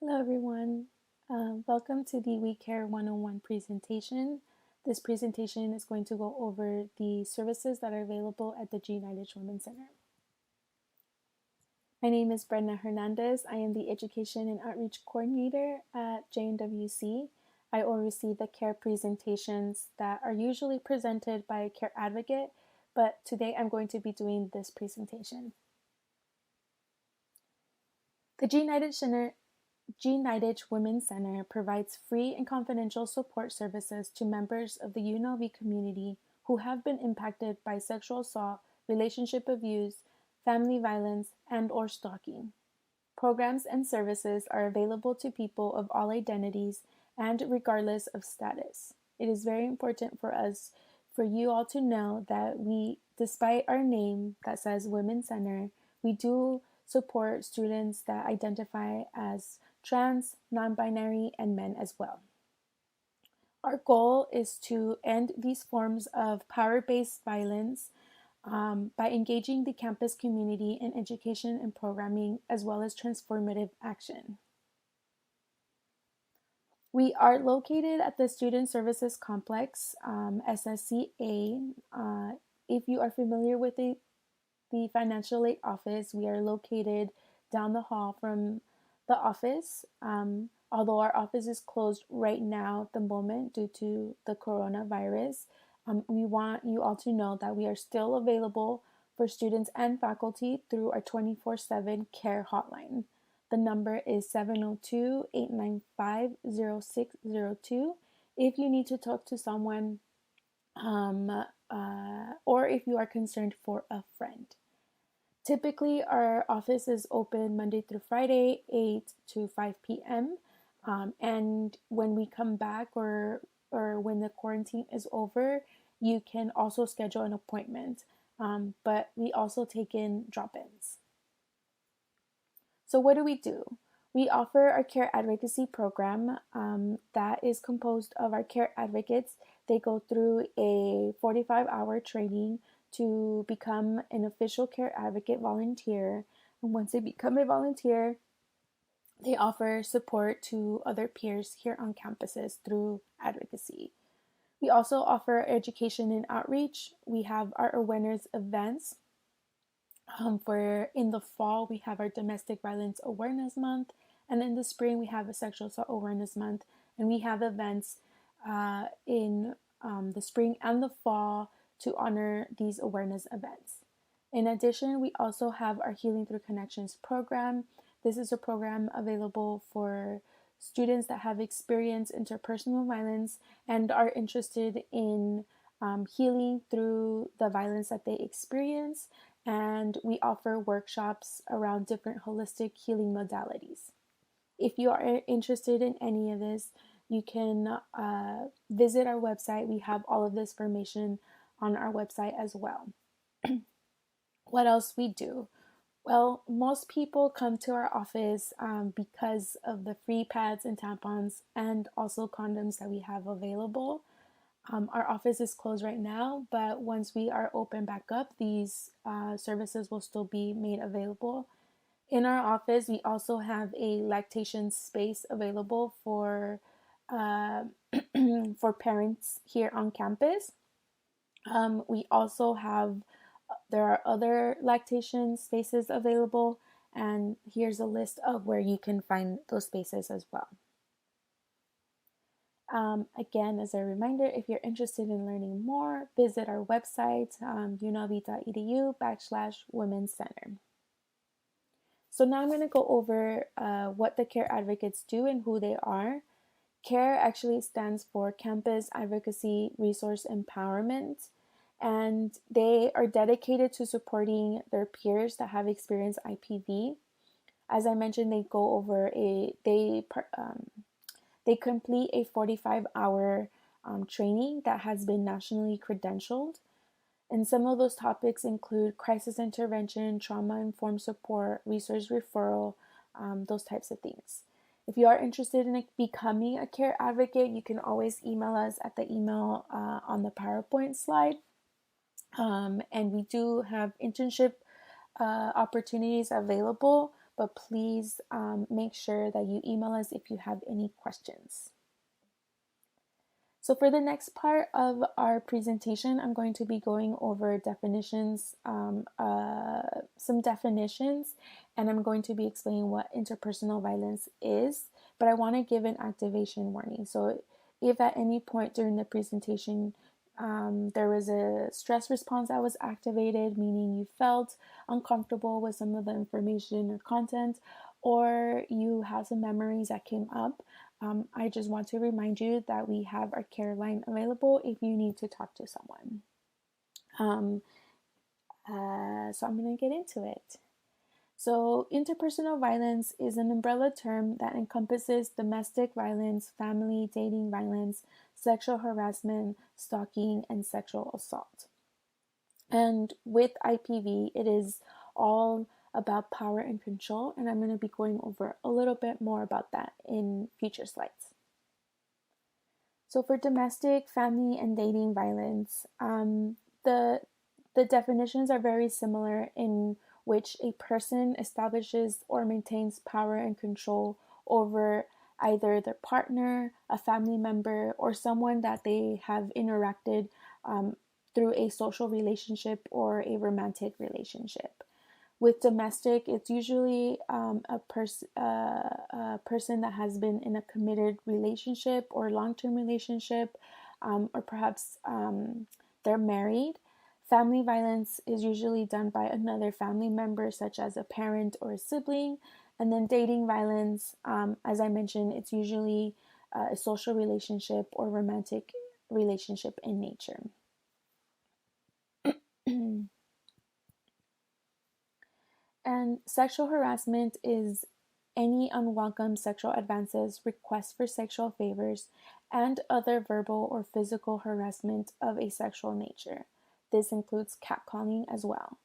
Hello, everyone. Welcome to the We Care 101 presentation. This presentation is going to go over the services that are available at the G Nidich Women's Center. My name is Brenda Hernandez. I am the Education and Outreach Coordinator at JNWC. I oversee the care presentations that are usually presented by a care advocate, but today I'm going to be doing this presentation. The G Nidich Women's Center provides free and confidential support services to members of the UNLV community who have been impacted by sexual assault, relationship abuse, family violence, and/or stalking. Programs and services are available to people of all identities and regardless of status. It is very important for you all to know that despite our name that says Women's Center, we do support students that identify as trans, non-binary, and men as well. Our goal is to end these forms of power-based violence by engaging the campus community in education and programming, as well as transformative action. We are located at the Student Services Complex, SSCA. If you are familiar with the financial aid office, we are located down the hall from the office. Although our office is closed right now at the moment due to the coronavirus, we want you all to know that we are still available for students and faculty through our 24/7 care hotline. The number is 702-895-0602. If you need to talk to someone or if you are concerned for a friend. Typically, our office is open Monday through Friday, 8 to 5 p.m. And when we come back or when the quarantine is over, you can also schedule an appointment. But we also take in drop-ins. So what do? We offer our care advocacy program that is composed of our care advocates. They go through a 45-hour training to become an official care advocate volunteer. And once they become a volunteer, they offer support to other peers here on campuses through advocacy. We also offer education and outreach. We have our awareness events. For in the fall, we have our Domestic Violence Awareness Month, and in the spring, we have a Sexual Assault Awareness Month, and we have events in the spring and the fall to honor these awareness events. In addition, we also have our Healing Through Connections program. This is a program available for students that have experienced interpersonal violence and are interested in healing through the violence that they experience. And we offer workshops around different holistic healing modalities. If you are interested in any of this, you can visit our website. We have all of this information on our website as well. What else we do? Well, most people come to our office because of the free pads and tampons and also condoms that we have available. Our office is closed right now, but once we are open back up, these services will still be made available. In our office, we also have a lactation space available for for parents here on campus. We also there are other lactation spaces available, and here's a list of where you can find those spaces as well. Again, as a reminder, if you're interested in learning more, visit our website, unlv.edu/Women's Center. So now I'm going to go over what the Care Advocates do and who they are. CARE actually stands for Campus Advocacy Resource Empowerment, and they are dedicated to supporting their peers that have experienced IPV. As I mentioned, they complete a 45-hour training that has been nationally credentialed. And some of those topics include crisis intervention, trauma-informed support, resource referral, those types of things. If you are interested in becoming a care advocate, you can always email us at the email on the PowerPoint slide. And we do have internship opportunities available but please make sure that you email us if you have any questions. So for the next part of our presentation, I'm going to be going over definitions, some definitions, and I'm going to be explaining what interpersonal violence is, but I want to give an activation warning. So if at any point during the presentation there was a stress response that was activated, meaning you felt uncomfortable with some of the information or content, or you have some memories that came up, I just want to remind you that we have our care line available if you need to talk to someone. So I'm going to get into it. So, interpersonal violence is an umbrella term that encompasses domestic violence, family, dating violence, sexual harassment, stalking, and sexual assault. And with IPV, it is all about power and control, and I'm going to be going over a little bit more about that in future slides. So for domestic, family, and dating violence, the definitions are very similar, in which a person establishes or maintains power and control over either their partner, a family member, or someone that they have interacted through a social relationship or a romantic relationship. With domestic, it's usually a person that has been in a committed relationship or long-term relationship, or perhaps they're married. Family violence is usually done by another family member, such as a parent or a sibling. And then dating violence, as I mentioned, it's usually a social relationship or romantic relationship in nature. And sexual harassment is any unwelcome sexual advances, requests for sexual favors, and other verbal or physical harassment of a sexual nature. This includes catcalling as well.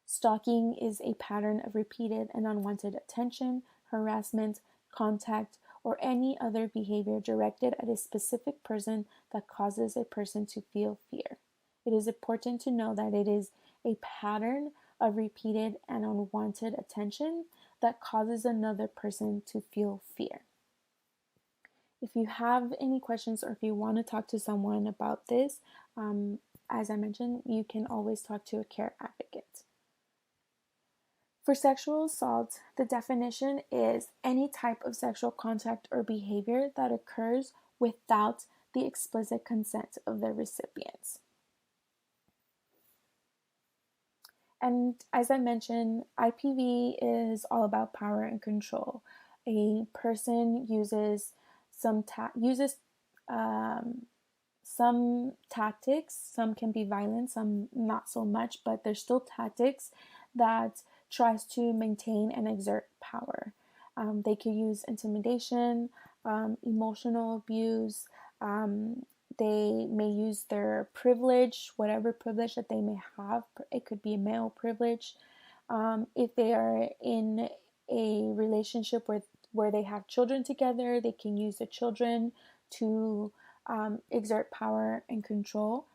Stalking is a pattern of repeated and unwanted attention, harassment, contact, or any other behavior directed at a specific person that causes a person to feel fear. It is important to know that it is a pattern of repeated and unwanted attention that causes another person to feel fear. If you have any questions or if you want to talk to someone about this, as I mentioned, you can always talk to a care advocate. For sexual assault, the definition is any type of sexual contact or behavior that occurs without the explicit consent of the recipients. And as I mentioned, IPV is all about power and control. A person uses some tactics. Some can be violent, some not so much, but there's still tactics that tries to maintain and exert power. They could use intimidation, emotional abuse. They may use their privilege, whatever privilege that they may have. It could be a male privilege. If they are in a relationship where they have children together, they can use the children to exert power and control.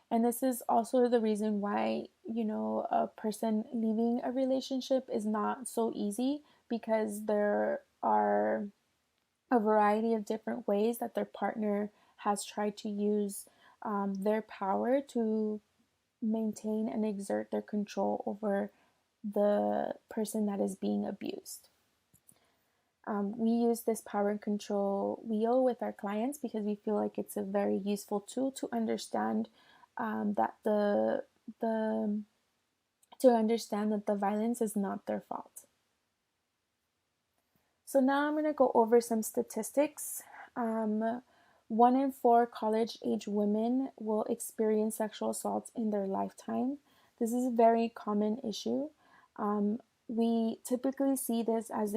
And this is also the reason why, a person leaving a relationship is not so easy, because there are a variety of different ways that their partner has tried to use their power to maintain and exert their control over the person that is being abused. We use this power and control wheel with our clients because we feel like it's a very useful tool to understand that the violence is not their fault. So now I'm going to go over some statistics. 1 in 4 college-age women will experience sexual assault in their lifetime. This is a very common issue. We typically see this as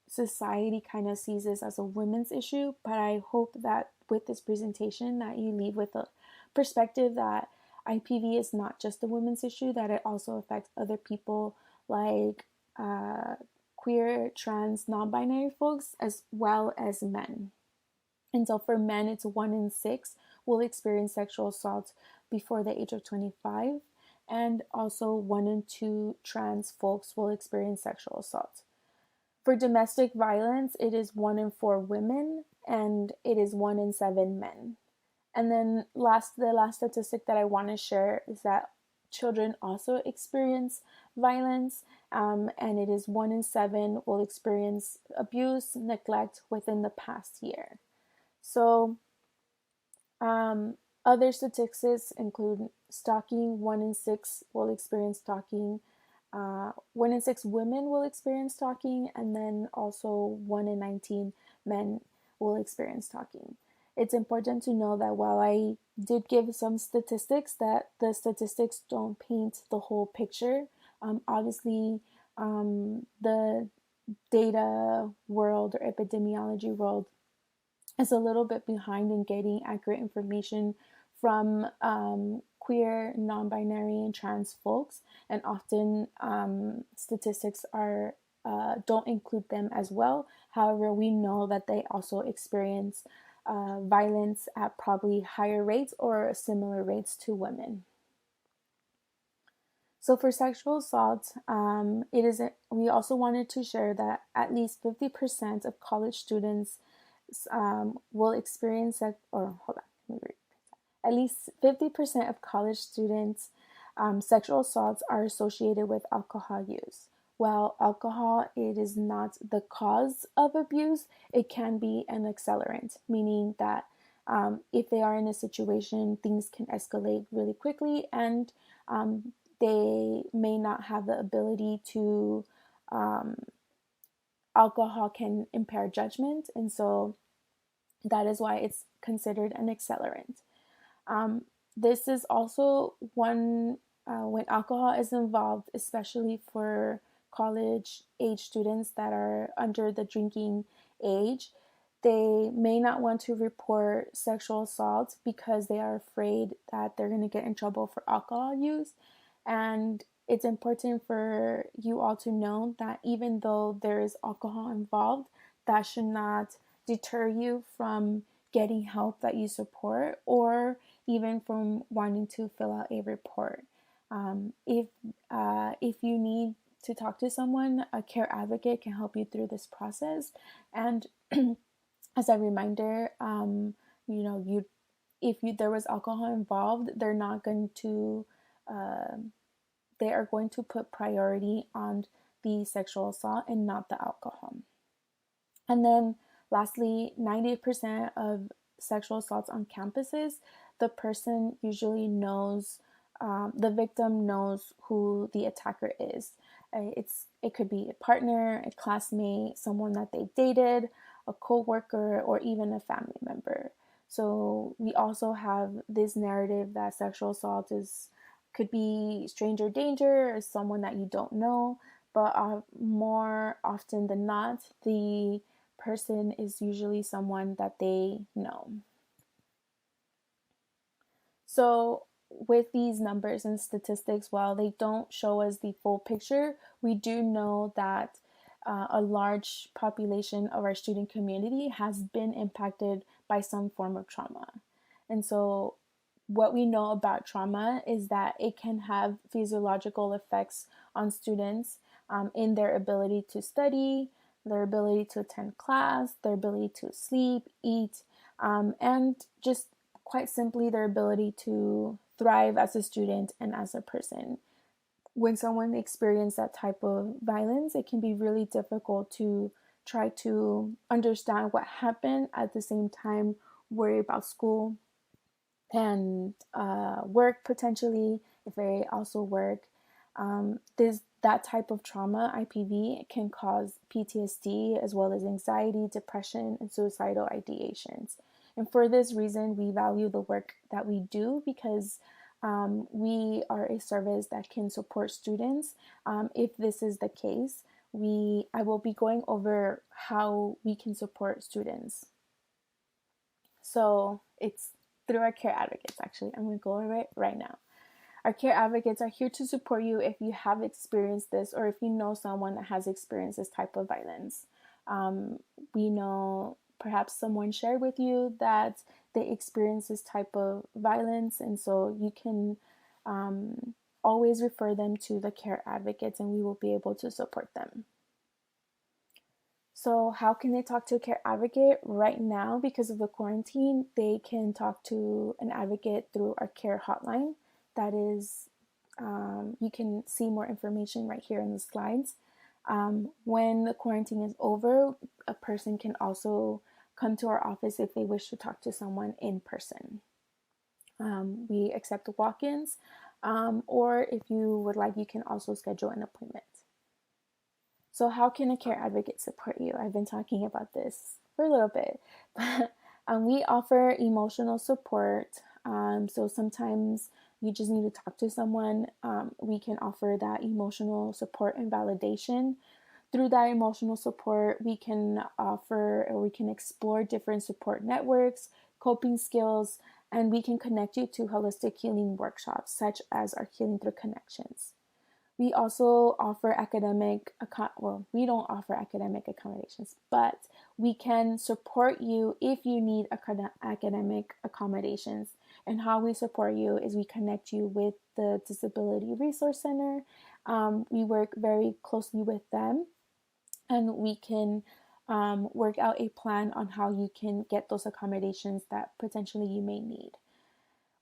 society kind of sees this as a women's issue, but I hope that with this presentation that you leave with a perspective that IPV is not just a women's issue, that it also affects other people like queer, trans, non-binary folks, as well as men. And so for men, it's 1 in 6 will experience sexual assault before the age of 25. And also 1 in 2 trans folks will experience sexual assault. For domestic violence, it is 1 in 4 women and it is 1 in 7 men. And then the last statistic that I want to share is that children also experience violence, and it is 1 in 7 will experience abuse, neglect within the past year. So, other statistics include stalking. 1 in 6 will experience stalking. 1 in 6 women will experience stalking, and then also 1 in 19 men will experience stalking. It's important to know that while I did give some statistics, that the statistics don't paint the whole picture. Obviously, the data world or epidemiology world is a little bit behind in getting accurate information from queer, non-binary, and trans folks, and often statistics are don't include them as well. However, we know that they also experience violence at probably higher rates or similar rates to women. So for sexual assault, we also wanted to share that at least 50% of college students will experience or hold on, let me read. At least 50% of college students sexual assaults are associated with alcohol use. While alcohol it is not the cause of abuse, it can be an accelerant, meaning that if they are in a situation, things can escalate really quickly, and they may not have the ability to. Alcohol can impair judgment, and so that is why it's considered an accelerant. This is also one when alcohol is involved, especially for college age students that are under the drinking age. They may not want to report sexual assault because they are afraid that they're going to get in trouble for alcohol use. And it's important for you all to know that even though there is alcohol involved, that should not deter you from getting help that you support or even from wanting to fill out a report. If you need to talk to someone, a care advocate can help you through this process. And as a reminder, if there was alcohol involved, they're not going to they are going to put priority on the sexual assault and not the alcohol. And then lastly, 90% of sexual assaults on campuses, the person usually knows, the victim knows who the attacker is. It could be a partner, a classmate, someone that they dated, a co-worker, or even a family member. So we also have this narrative that sexual assault could be stranger danger or someone that you don't know, but more often than not, the person is usually someone that they know. So with these numbers and statistics, while they don't show us the full picture, we do know that a large population of our student community has been impacted by some form of trauma. And so what we know about trauma is that it can have physiological effects on students in their ability to study, their ability to attend class, their ability to sleep, eat, and just quite simply their ability to thrive as a student and as a person. When someone experiences that type of violence, it can be really difficult to try to understand what happened, at the same time worry about school and work potentially if they also work. That type of trauma, IPV, can cause PTSD as well as anxiety, depression, and suicidal ideations. And for this reason, we value the work that we do because we are a service that can support students. If this is the case, I will be going over how we can support students. So it's through our care advocates, actually. I'm going to go over it right now. Our care advocates are here to support you if you have experienced this or if you know someone that has experienced this type of violence. We know perhaps someone shared with you that they experience this type of violence, and so you can always refer them to the care advocates and we will be able to support them. So how can they talk to a care advocate? Right now, because of the quarantine, they can talk to an advocate through our care hotline. That is, you can see more information right here in the slides. When the quarantine is over, a person can also come to our office if they wish to talk to someone in person. We accept walk-ins, or if you would like, you can also schedule an appointment. So, how can a care advocate support you? I've been talking about this for a little bit. We offer emotional support. So, sometimes you just need to talk to someone. We can offer that emotional support and validation. Through that emotional support, we can offer or we can explore different support networks, coping skills, and we can connect you to holistic healing workshops, such as our Healing Through Connections. We also offer we don't offer academic accommodations, but we can support you if you need academic accommodations. And how we support you is we connect you with the Disability Resource Center. We work very closely with them, and we can work out a plan on how you can get those accommodations that potentially you may need.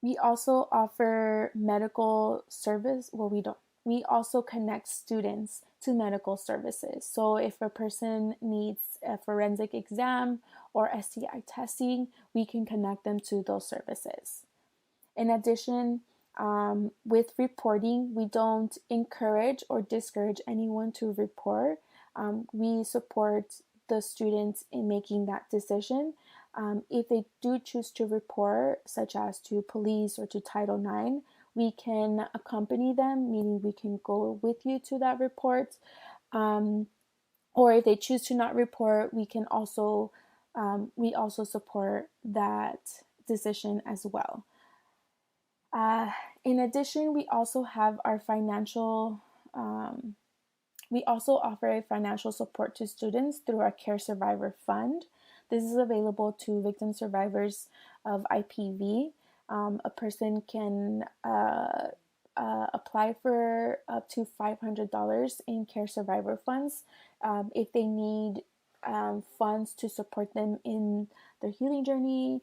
We also offer medical service. Well, we don't. We also connect students to medical services. So if a person needs a forensic exam or STI testing, we can connect them to those services. In addition, with reporting, we don't encourage or discourage anyone to report. We support the students in making that decision. If they do choose to report, such as to police or to Title IX, we can accompany them, meaning we can go with you to that report. Or if they choose to not report, we also support that decision as well. In addition, we also offer a financial support to students through our Care Survivor Fund. This is available to victim survivors of IPV. A person can apply for up to $500 in Care Survivor funds if they need funds to support them in their healing journey.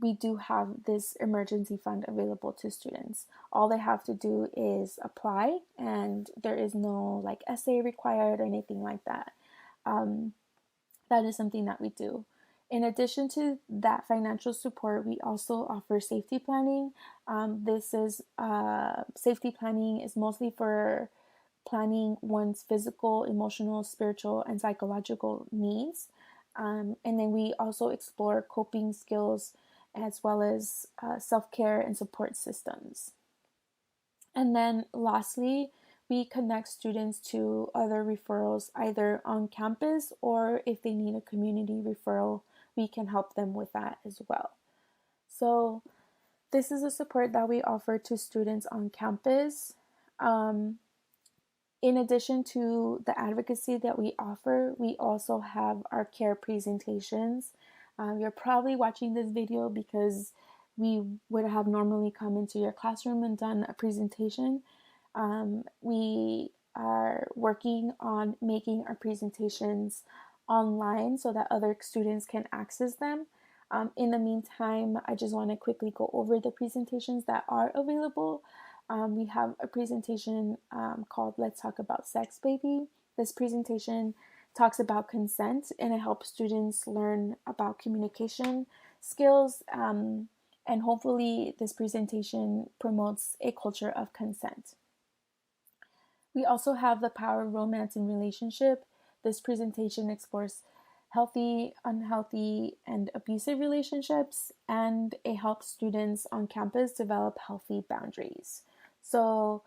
We do have this emergency fund available to students. All they have to do is apply, and there is no essay required or anything like that. That is something that we do. In addition to that financial support, we also offer safety planning. Safety planning is mostly for planning one's physical, emotional, spiritual, and psychological needs. And then we also explore coping skills as well as self-care and support systems. And then lastly, we connect students to other referrals either on campus, or if they need a community referral, we can help them with that as well. So this is a support that we offer to students on campus. In addition to the advocacy that we offer, we also have our care presentations. You're probably watching this video because we would have normally come into your classroom and done a presentation. We are working on making our presentations online so that other students can access them. In the meantime, I just want to quickly go over the presentations that are available. We have a presentation called Let's Talk About Sex, Baby. This presentation talks about consent, and it helps students learn about communication skills, and hopefully this presentation promotes a culture of consent. We also have The Power of Romance in Relationship. This presentation explores healthy, unhealthy, and abusive relationships, and it helps students on campus develop healthy boundaries. So,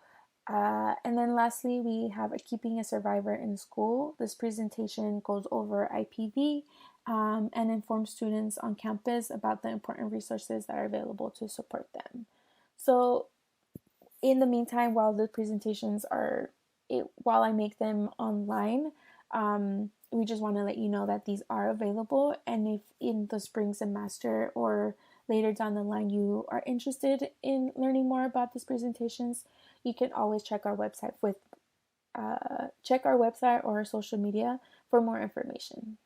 and then lastly, we have Keeping a Survivor in School. This presentation goes over IPV and informs students on campus about the important resources that are available to support them. So, in the meantime, while I make them online, we just want to let you know that these are available. And if in the spring semester or later down the line you are interested in learning more about these presentations, you can always check our website check our website or our social media for more information.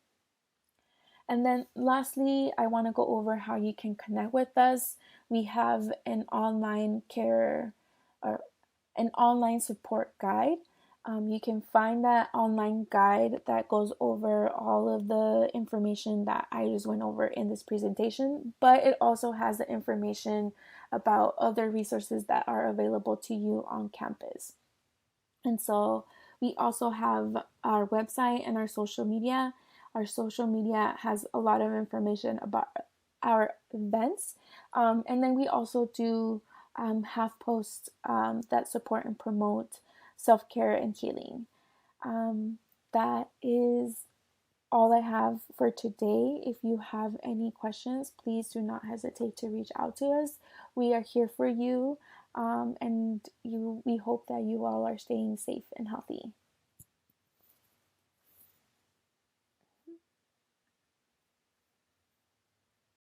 And then lastly, I want to go over how you can connect with us. We have an online care or an online support guide. You can find that online guide that goes over all of the information that I just went over in this presentation, but it also has the information about other resources that are available to you on campus. And so we also have our website and our social media. Our social media has a lot of information about our events. And then we also do have posts that support and promote self care and healing. That is all I have for today. If you have any questions, please do not hesitate to reach out to us. We are here for you, and we hope that you all are staying safe and healthy.